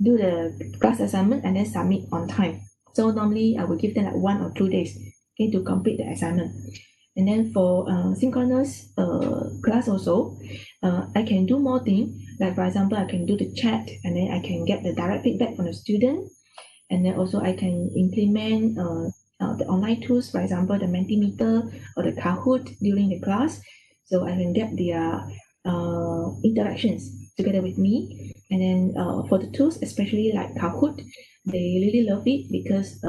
do the class assignment and then submit on time. So normally I will give them like 1 or 2 days, okay, to complete the assignment. And then for synchronous class also, I can do more things. Like for example, I can do the chat, and then I can get the direct feedback from the student. And then also I can implement the online tools, for example, the Mentimeter or the Kahoot during the class. So I can get their interactions together with me. And then for the tools, especially like Kahoot, they really love it because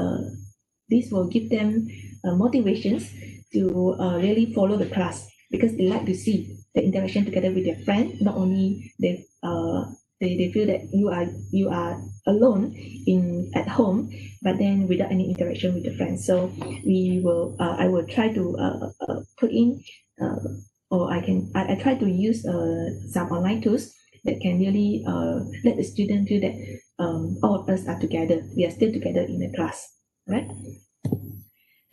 this will give them motivations to really follow the class, because they like to see the interaction together with their friend. Not only they feel that you are alone at home, but then without any interaction with the friends. So I will try to put in or I try to use some online tools that can really let the student feel that all of us are together. We are still together in the class, right?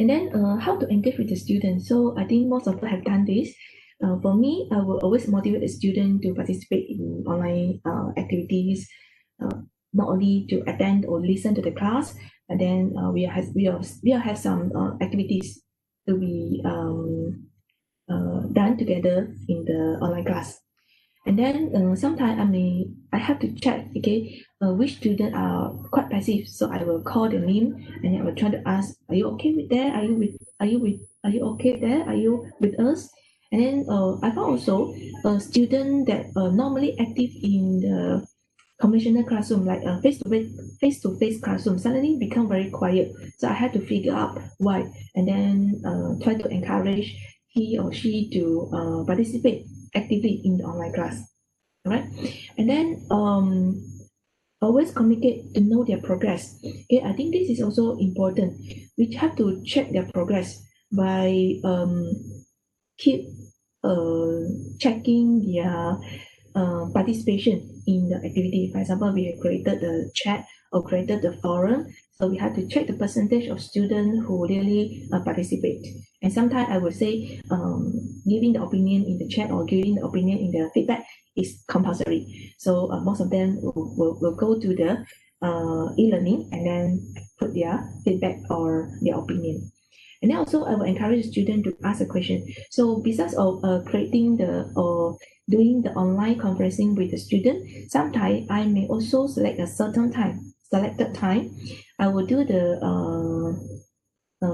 And then how to engage with the student. So I think most of us have done this. For me, I will always motivate the student to participate in online activities, not only to attend or listen to the class, but then we'll have some activities to be done together in the online class. And then sometimes I have to check, okay, which students are quite passive. So I will call the name and I will try to ask, are you okay with that? Are you okay there? Are you with us? And then I found also a student that normally active in the conventional classroom, like a face-to-face classroom, suddenly become very quiet. So I had to figure out why, and then try to encourage he or she to participate actively in the online class. All right, and then always communicate to know their progress. Okay, I think this is also important. We have to check their progress by keep checking their participation in the activity. For example, we have created the chat or created the forum. So we have to check the percentage of students who really participate. And sometimes I would say giving the opinion in the chat or giving the opinion in the feedback is compulsory. So most of them will go to the e-learning and then put their feedback or their opinion. And then also I will encourage the student to ask a question. So besides of creating or doing the online conferencing with the student, sometimes I may also select a selected time. I will do the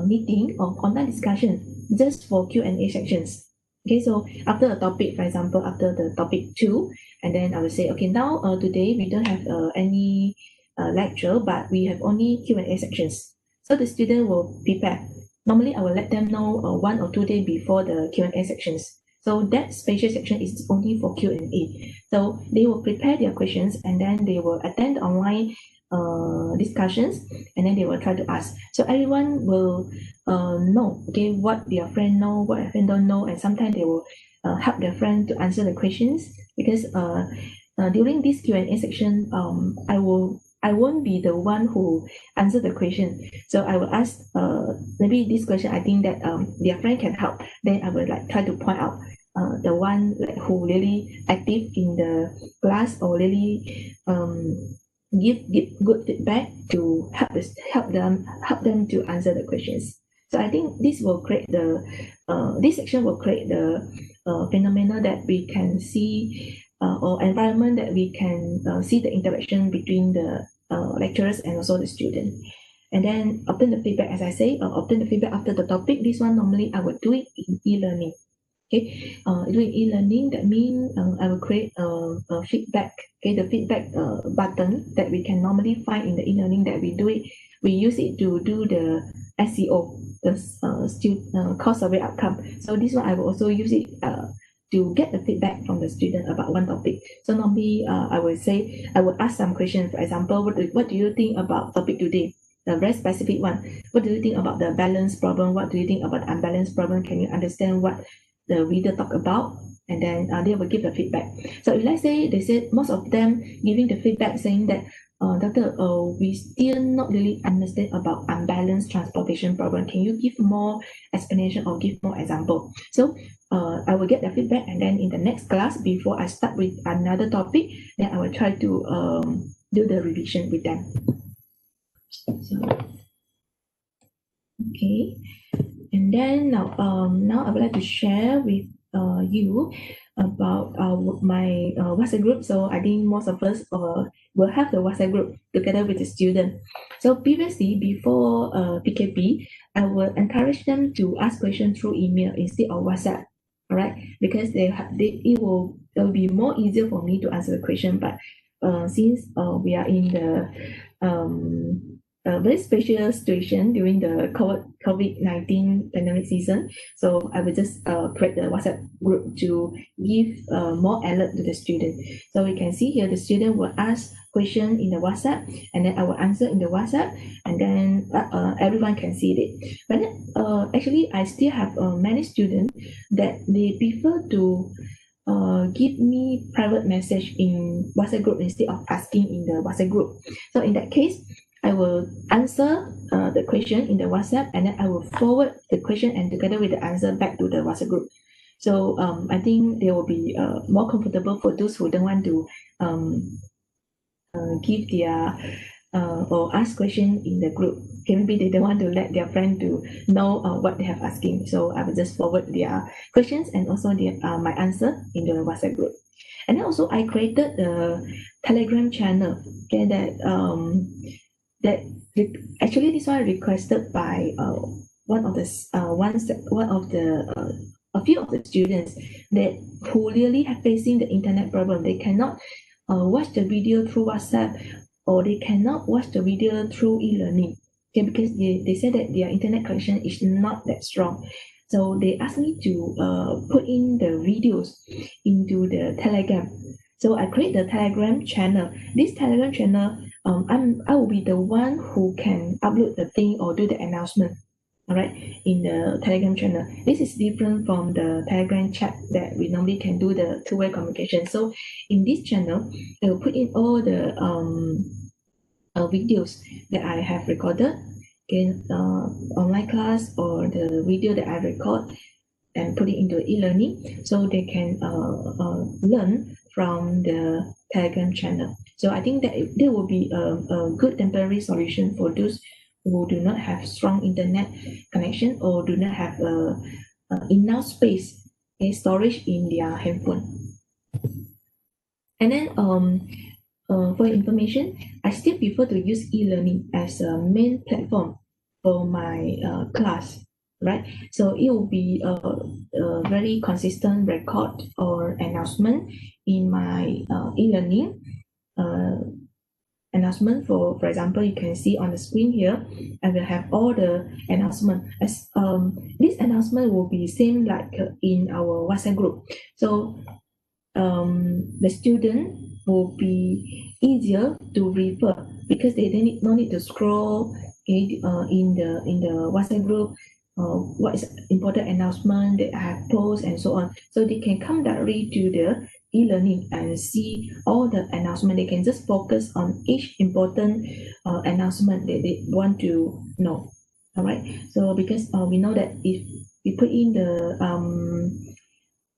meeting or online discussion just for Q&A sections. Okay, so after a topic, for example, after the topic 2, and then I will say, okay, now today we don't have any lecture, but we have only Q&A sections. So the student will prepare. Normally, I will let them know 1 or 2 days before the Q&A sections. So that special section is only for Q&A. So they will prepare their questions and then they will attend online discussions, and then they will try to ask. So everyone will know, okay, what their friend know, what their friend don't know, and sometimes they will help their friend to answer the questions, because during this Q&A section, I won't be the one who answer the question. So I will ask maybe this question I think that their friend can help. Then I will like try to point out the one like who really active in the class or really give good feedback to help them to answer the questions. So I think this will create this section will create the phenomena that we can see or environment that we can see the interaction between the lecturers and also the student. And then obtain the feedback, as I say, obtain the feedback after the topic. This one normally I will do it in e-learning. Okay, doing e-learning, that means I will create a feedback. Okay, the feedback button that we can normally find in the e-learning that we do it. We use it to do the SEO, the course survey outcome. So this one I will also use it to get the feedback from the student about one topic. So normally I will ask some questions. For example, what do you think about topic today? A very specific one. What do you think about the balance problem? What do you think about the unbalanced problem? Can you understand what the reader talk about? And then they will give the feedback. So if let's say they said most of them giving the feedback saying that doctor, we still not really understand about unbalanced transportation problem. Can you give more explanation or give more example? So I will get the feedback, and then in the next class, before I start with another topic, then I will try to do the revision with them. So, okay, and then now I would like to share with you about my WhatsApp group. So I think most of us will have the WhatsApp group together with the student. So previously, before PKP, I will encourage them to ask questions through email instead of WhatsApp. All right, because it will be more easier for me to answer the question. But since we are in the a very special situation during the COVID-19 pandemic season. So I will just create the WhatsApp group to give more alert to the student. So we can see here the student will ask question in the WhatsApp, and then I will answer in the WhatsApp, and then everyone can see it. But actually, I still have many students that they prefer to give me private message in WhatsApp group instead of asking in the WhatsApp group. So in that case, I will answer the question in the WhatsApp, and then I will forward the question and together with the answer back to the WhatsApp group. So I think they will be more comfortable for those who don't want to give their or ask question in the group. Okay, maybe they don't want to let their friend to know what they have asking. So I will just forward their questions and also their my answer in the WhatsApp group. And then also I created the Telegram channel. Okay, actually this one requested by one of the a few of the students that who really have facing the internet problem. They cannot watch the video through WhatsApp, or they cannot watch the video through e-learning. Okay, because they said that their internet connection is not that strong. So they asked me to put in the videos into the Telegram. So I create the Telegram channel. This Telegram channel, I will be the one who can upload the thing or do the announcement. All right, in the Telegram channel. This is different from the Telegram chat that we normally can do the two-way communication. So in this channel, I will put in all the videos that I have recorded in online class, or the video that I record and put it into e-learning, so they can learn from the Telegram channel. So I think that there will be a good temporary solution for those who do not have strong internet connection or do not have enough space and storage in their handphone. And then for information, I still prefer to use e-learning as a main platform for my class, right? So it will be a very consistent record or announcement in my e-learning announcement. For example, you can see on the screen here, I will have all the announcement. As this announcement will be same like in our WhatsApp group. So the student will be easier to refer because they no need to scroll in the WhatsApp group. What is important announcement that I have posted and so on. So they can come directly to the e-learning and see all the announcement. They can just focus on each important announcement that they want to know. All right. So because we know that if we put in the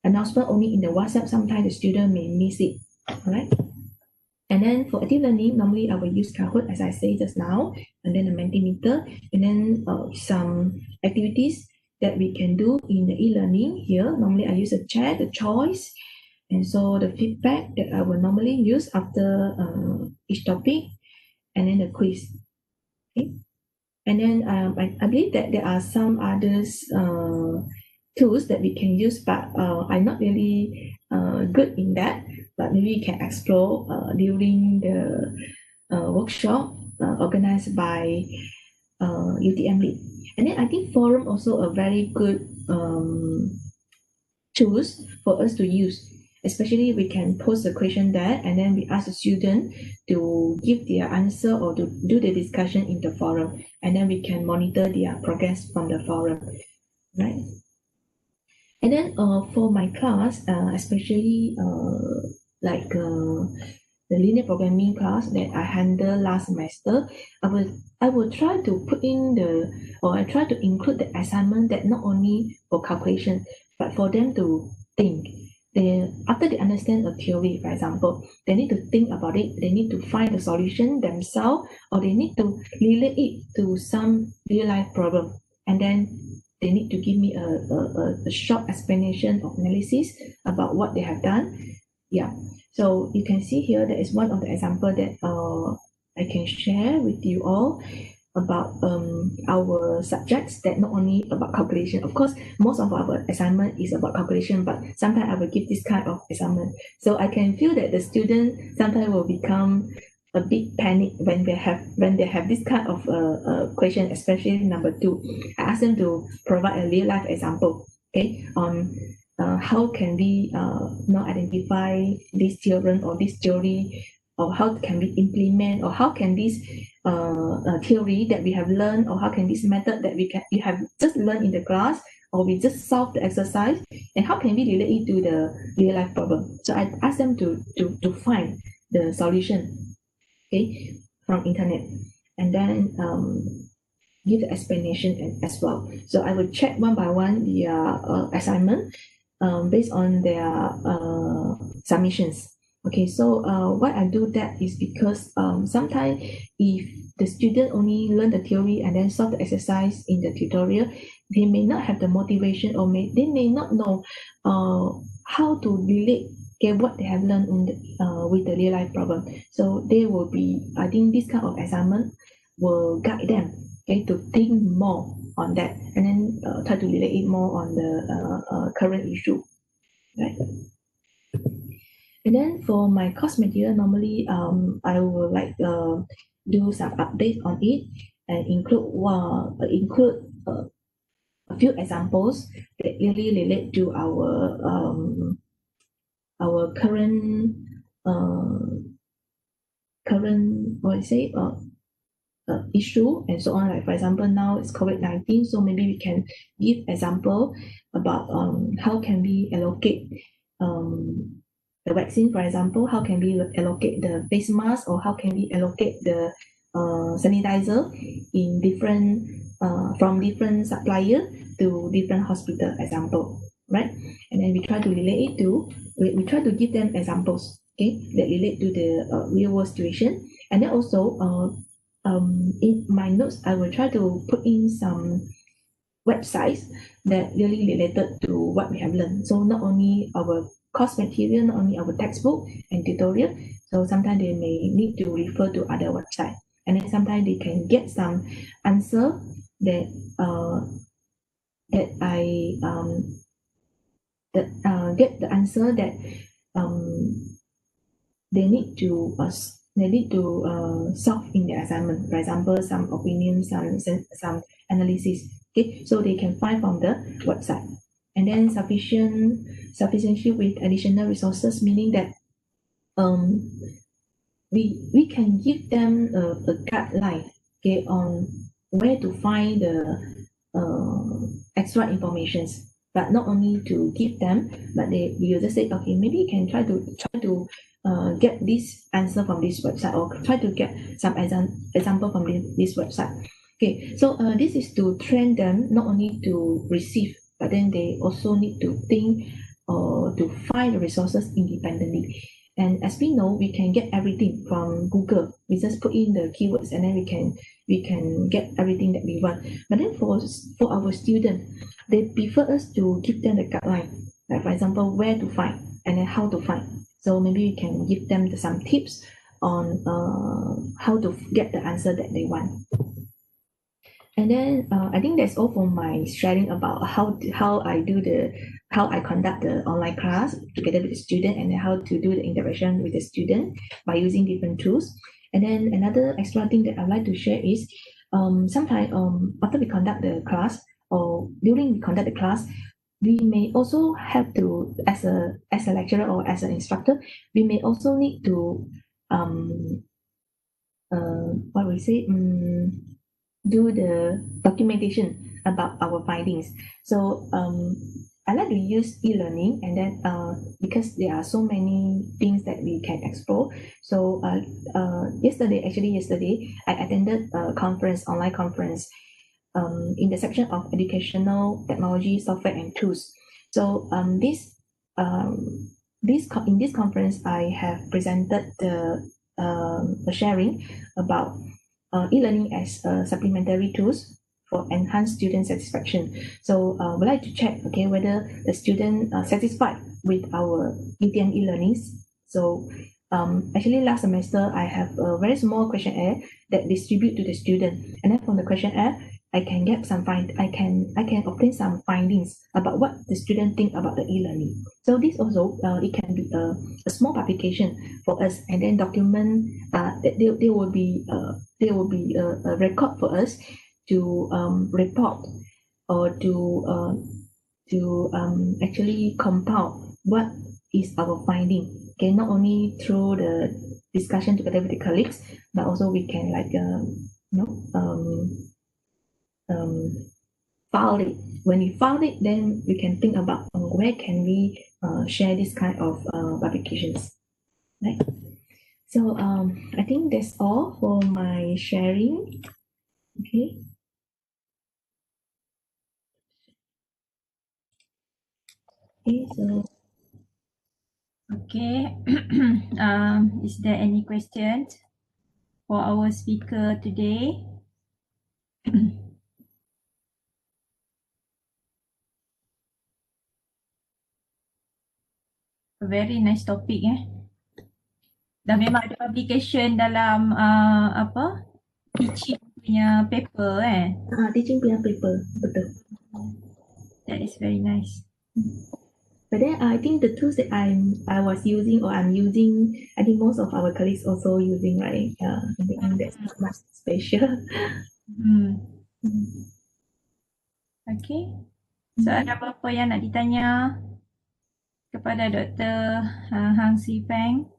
announcement only in the WhatsApp, sometimes the student may miss it. All right. And then for active learning, normally I will use Kahoot, as I say just now, and then a Mentimeter, and then some activities that we can do in the e-learning here. Normally I use a chat, the choice, and so the feedback that I will normally use after each topic, and then the quiz. Okay. And then I believe that there are some others tools that we can use, but I'm not really good in that. But maybe you can explore during the workshop organized by UTM Lead. And then I think forum also a very good tools for us to use. Especially we can post the question there, and then we ask the student to give their answer or to do the discussion in the forum, and then we can monitor their progress from the forum, right? And then for my class, especially like the linear programming class that I handled last semester, I will try to put in I try to include the assignment that not only for calculation, but for them to think. after they understand a theory, for example, they need to think about it, they need to find the solution themselves, or they need to relate it to some real life problem. And then they need to give me a short explanation or analysis about what they have done. Yeah, so you can see here that is one of the example that I can share with you all about our subjects, that not only about calculation. Of course, most of our assignment is about calculation, but sometimes I will give this kind of assignment. So I can feel that the student sometimes will become a bit panic when they have this kind of question, especially number 2. I ask them to provide a real life example, okay, on how can we identify this theorem or this theory, or how can we implement, or how can this theory that we have learned, or how can this method that we have just learned in the class, or we just solve the exercise, and how can we relate it to the real life problem. So I ask them to find the solution, okay, from internet, and then give the explanation as well. So I will check one by one their assignment based on their submissions. Okay, so why I do that is because sometimes if the student only learn the theory and then solve the exercise in the tutorial, they may not have the motivation, or they may not know how to relate, okay, what they have learned with the real life problem. So they will be, I think this kind of assignment will guide them, okay, to think more on that, and then try to relate it more on the current issue, right? And then for my course material, normally I will like do some updates on it and include a few examples that really relate to our current what I say issue and so on. Like for example, now it's COVID-19, so maybe we can give example about how can we allocate the vaccine, for example, how can we allocate the face mask, or how can we allocate the sanitizer in different from different supplier to different hospital, example, right? And then we try to relate it to, we try to give them examples, okay, that relate to the real world situation. And then also in my notes, I will try to put in some websites that really related to what we have learned. So not only our course material, not only our textbook and tutorial, so sometimes they may need to refer to other websites, and then sometimes they can get some answer that get the answer that they need to solve in their assignment. For example, some opinions, some analysis. Okay, so they can find from the website. And then sufficiency with additional resources, meaning that we can give them a guideline, okay, on where to find the extra informations, but not only to give them, but we will just say, okay, maybe you can try to get this answer from this website, or try to get some example from this website. Okay, so this is to train them not only to receive, but then they also need to think or to find the resources independently. And as we know, we can get everything from Google. We just put in the keywords, and then we can get everything that we want. But then for our students, they prefer us to give them the guideline, like for example, where to find and then how to find. So maybe we can give them some tips on how to get the answer that they want. And then I think that's all for my sharing about how I conduct the online class together with the student, and how to do the interaction with the student by using different tools. And then another extra thing that I'd like to share is sometimes after we conduct the class, or during we conduct the class, we may also have to, as a lecturer or as an instructor, we may also need to what we say do the documentation about our findings. So I like to use e-learning, and then because there are so many things that we can explore. So yesterday I attended a online conference in the section of educational technology, software and tools. So this in this conference, I have presented the sharing about e-learning as supplementary tools for enhanced student satisfaction. So we'd like to check, okay, whether the student satisfied with our UTM e-learnings. So actually last semester, I have a very small questionnaire that distribute to the student, and then from the questionnaire, I can obtain some findings about what the student think about the e-learning. So this also it can be a small publication for us, and then document there will be a record for us to report or to actually compile what is our finding. Okay, not only through the discussion together with the colleagues, but also we can file it. When we file it, then we can think about where can we share this kind of publications, right? So I think that's all for my sharing. Okay. Okay, so Okay. Is there any questions for our speaker today? A very nice topic Dah memang ada publication dalam teaching punya paper teaching punya paper, betul. That is very nice. But then I think the tools that I was using or I'm using, I think most of our colleagues also using, right? I think that's not much special. Okay. So ada apa-apa yang nak ditanya kepada Dr. See Pheng?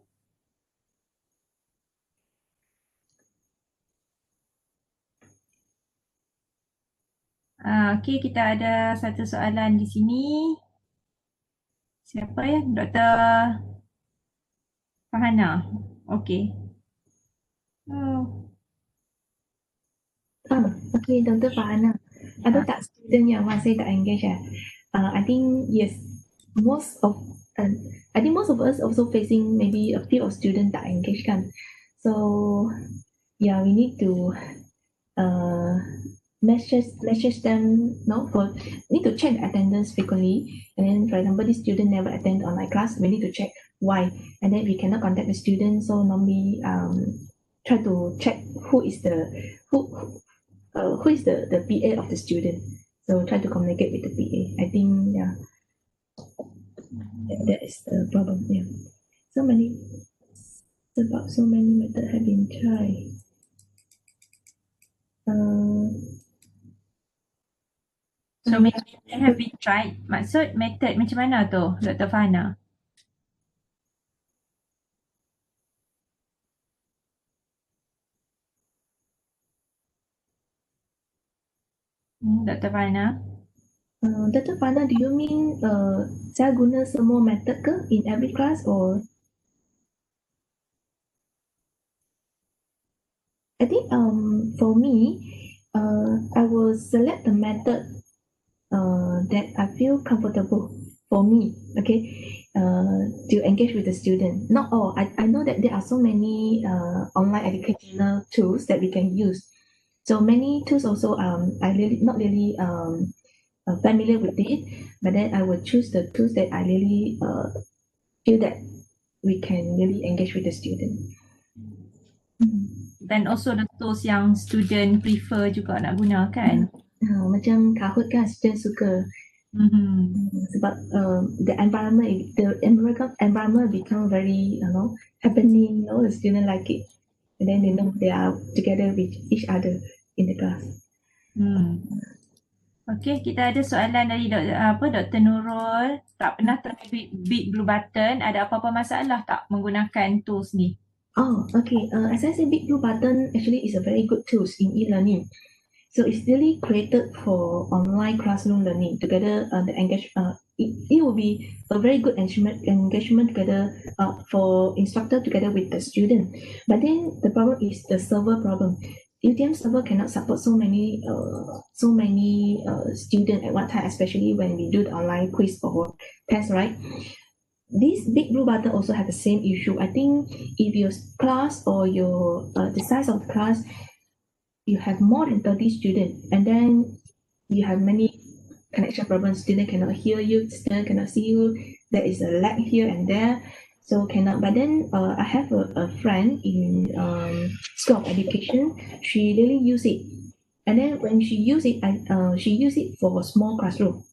Okay, kita ada satu soalan di sini. Siapa ya? Dr. Fahana. Okay. Okay, Dr. Fahana. Ada tak student yang masih tak engage I think yes, I think most of us also facing maybe a few of students tak engage kan. So yeah, we need to message them, need to check the attendance frequently. And then for example, this student never attend online class, we need to check why. And then we cannot contact the student, so normally try to check who is the PA of the student. So try to communicate with the PA. I think that is the problem. Yeah, so many methods have been tried. So method have been tried. Maksud method macam mana tu, Dr. Fahana? Dr. Fahana? Dr. Fahana, do you mean saya guna semua method ke in every class or? I think for me, I will select the method that I feel comfortable for me, okay, to engage with the student. Not all. I know that there are so many online educational tools that we can use. So many tools also I really not really familiar with it, but then I will choose the tools that I really feel that we can really engage with the student. Dan also the tools yang student prefer juga nak guna kan? Macam Kahoot kan student suka. Sebab the environment become very happening, the student like it, and then they know they are together with each other in the class. Okay, kita ada soalan dari Dr. Nurul. Tak pernah terbit big blue button. Ada apa-apa masalah tak menggunakan tools ni? Okay. As I said, Big Blue Button actually is a very good tools in e-learning. So it's really created for online classroom learning. Together, it will be a very good engagement together for instructor together with the student. But then the problem is the server problem. UTM server cannot support so many students at one time, especially when we do the online quiz or test, right? this big blue button also has the same issue. I think if your class or your the size of the class, you have more than 30 students, and then you have many connection problems. Student cannot hear you, student cannot see you. There is a lag here and there, so cannot. But then I have a friend in School of Education. She really use it, and then when she use it, she use it for a small classroom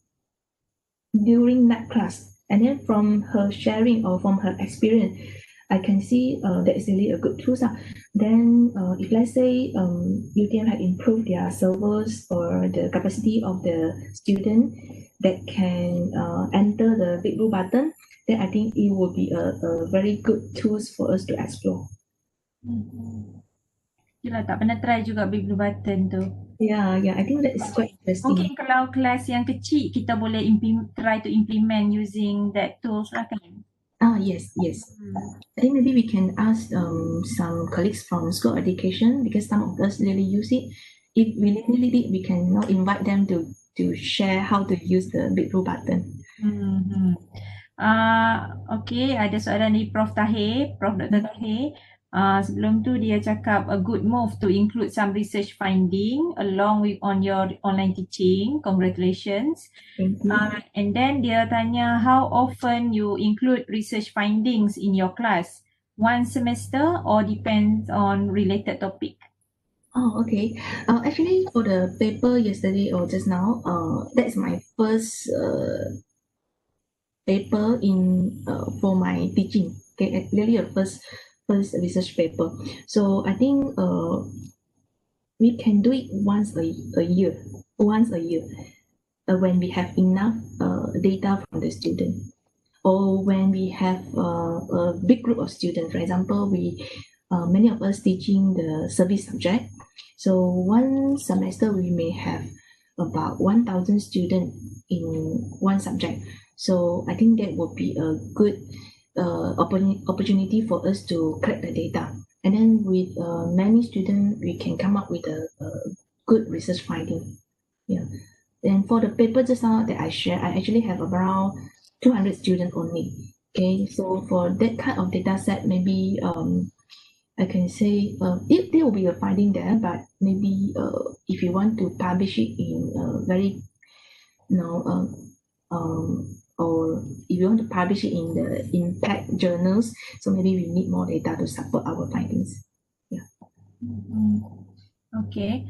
during that class. And then from her sharing or from her experience, I can see that is really a good tool. Then if let's say UTM had improved their servers or the capacity of the student that can enter the big blue button, then I think it will be a very good tools for us to explore. Yelah, tak pernah try juga big blue button tu. Yeah, I think that is quite interesting. Mungkin kalau kelas yang kecil, kita boleh try to implement using that tools lah kan? Yes. I think maybe we can ask some colleagues from School of Education, because some of us really use it. If we really did, we can now invite them to share how to use the big blue button. Okay, ada soalan dari Prof. Dr. Tahir. Sebelum tu dia cakap a good move to include some research finding along with on your online teaching. Congratulations. Thank you. And then dia tanya how often you include research findings in your class? One semester or depends on related topic? Oh, okay. Actually, for the paper yesterday or just now, that's my first paper in for my teaching. Okay, really a first research paper. So I think we can do it once a year, when we have enough data from the student, or when we have a big group of students. For example, many of us teaching the service subject. So one semester we may have about 1,000 students in one subject. So I think that would be a good opportunity for us to collect the data. And then with many students, we can come up with a good research finding. Yeah. And for the paper just now that I share, I actually have around 200 students only. Okay, so for that kind of data set, maybe I can say if there will be a finding there, but maybe if you want to publish it in very, or if you want to publish it in the impact journals, so maybe we need more data to support our findings. Yeah. Okay.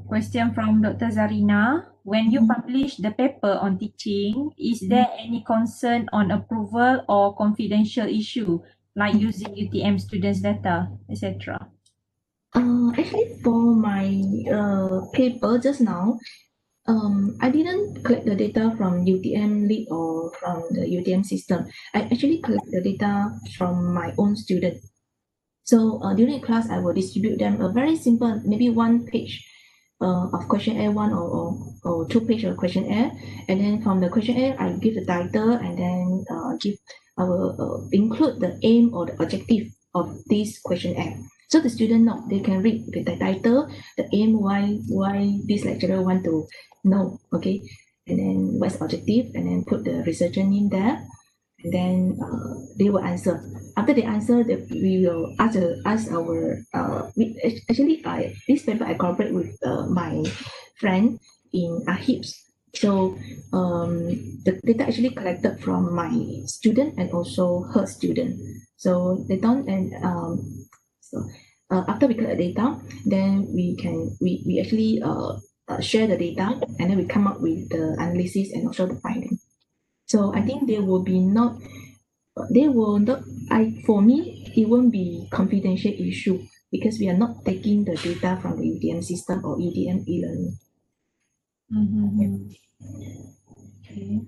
Question from Dr. Zarina. When you publish the paper on teaching, is there any concern on approval or confidential issue, like using UTM students' data, etc.? Actually, for my paper just now, I didn't collect the data from UTM lead or from the UTM system. I actually collect the data from my own student. So during class, I will distribute them a very simple, maybe one page of questionnaire, one or 2 page of questionnaire, and then from the questionnaire, I give the title, and then I will include the aim or the objective of this questionnaire. So the student know, they can read the title, the aim, why this lecturer want to know, okay, and then what's the objective, and then put the researcher name there, and then they will answer. After they answer, we will ask our this paper I cooperate with my friend in AHIPS. So the data actually collected from my student and also her student. So they don't, and after we collect the data, then we actually share the data, and then we come up with the analysis and also the finding. So I think for me, it won't be confidential issue, because we are not taking the data from the UTM system or UTM e-learning. Okay.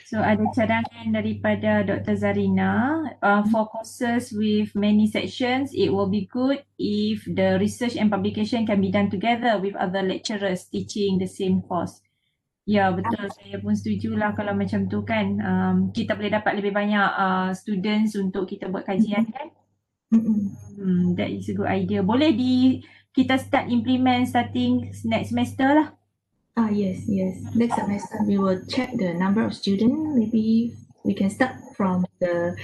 So ada cadangan daripada Dr. Zarina, for courses with many sections, it will be good if the research and publication can be done together with other lecturers teaching the same course. Ya, betul, saya pun setujulah kalau macam tu kan. Kita boleh dapat lebih banyak students untuk kita buat kajian kan. That is a good idea. Boleh kita start implement starting next semester lah. Yes. Next semester we will check the number of students. Maybe we can start from the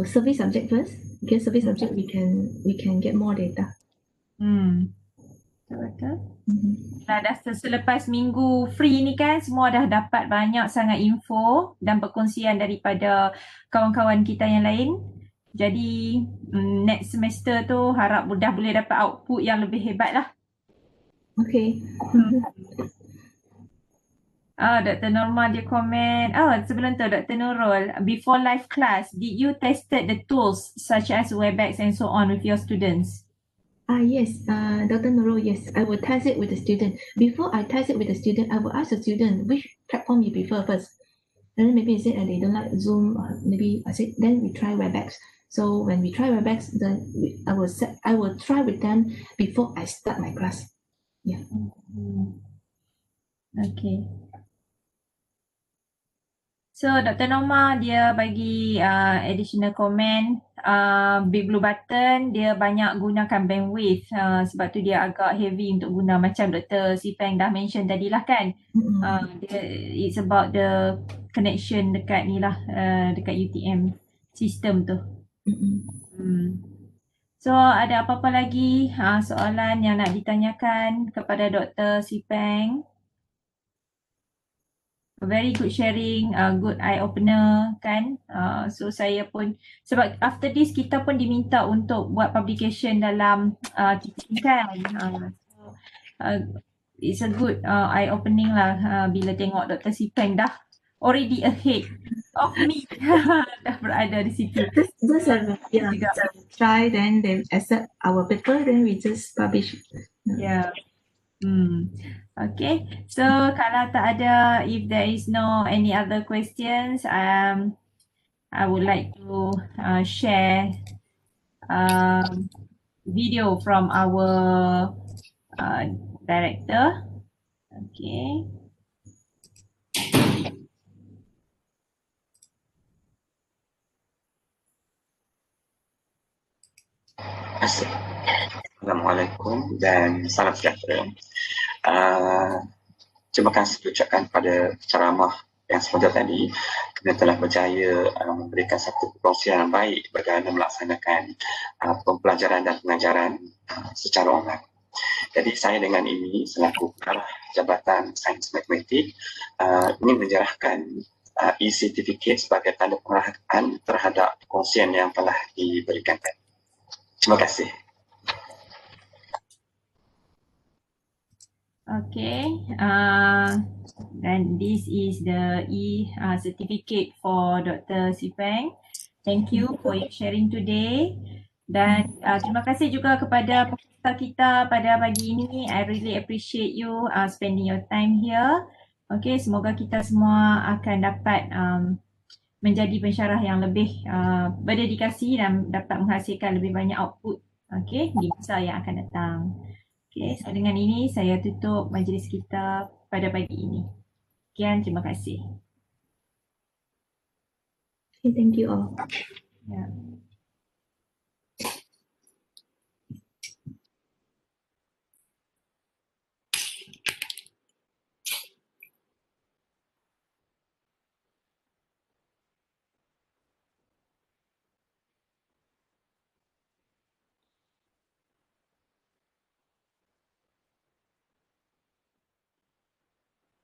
survey subject first. Because survey subject we can get more data. Betul. Mhm. Dah selepas minggu free ni kan, semua dah dapat banyak sangat info dan perkongsian daripada kawan-kawan kita yang lain. Jadi next semester tu harap dah boleh dapat output yang lebih hebat lah. Okay. Dr. Norma dia komen, sebelum tu Dr. Nurul, before live class, did you tested the tools such as Webex and so on with your students? Yes, Dr. Nurul, yes, I will test it with the student. Before I test it with the student, I will ask the student which platform you prefer first. And then maybe they say they don't like Zoom, maybe I said then we try Webex. So when we try Webex, then I will try with them before I start my class. Yeah. Okay. So Dr. Norma dia bagi additional comment, big blue button dia banyak gunakan bandwidth, sebab tu dia agak heavy untuk guna macam Dr. See Pheng dah mention tadi lah kan. It's about the connection dekat ni lah, dekat UTM system tu. So ada apa-apa lagi soalan yang nak ditanyakan kepada Dr. See Pheng? Very good sharing, good eye opener kan. So saya pun, sebab after this kita pun diminta untuk buat publication dalam teaching kan. So it's a good eye opening lah bila tengok Dr. See Pheng dah already ahead of me. Dah berada di situ. Just try, then they accept our paper, then we just publish. Yeah. Okay, so kalau tak ada, if there is no any other questions, I would like to share video from our director. Okay. Assalamualaikum dan salam sejahtera. Terima kasih ucapkan pada ceramah yang sebentar tadi kerana telah berjaya memberikan satu perkongsian yang baik bagaimana melaksanakan pembelajaran dan pengajaran secara online. Jadi saya dengan ini selaku pengarah Jabatan Sains Matematik ingin menyerahkan e-certificate sebagai tanda penghargaan terhadap perkongsian yang telah diberikan. Terima kasih. Okay, and this is the certificate for Dr. See Pheng. Thank you for your sharing today. Dan terima kasih juga kepada peserta kita pada pagi ini. I really appreciate you spending your time here. Okay, semoga kita semua akan dapat menjadi pensyarah yang lebih berdedikasi dan dapat menghasilkan lebih banyak output, okay, di masa yang akan datang. Okay, so dengan ini saya tutup majlis kita pada pagi ini. Sekian, terima kasih. Okay, thank you all. Yeah.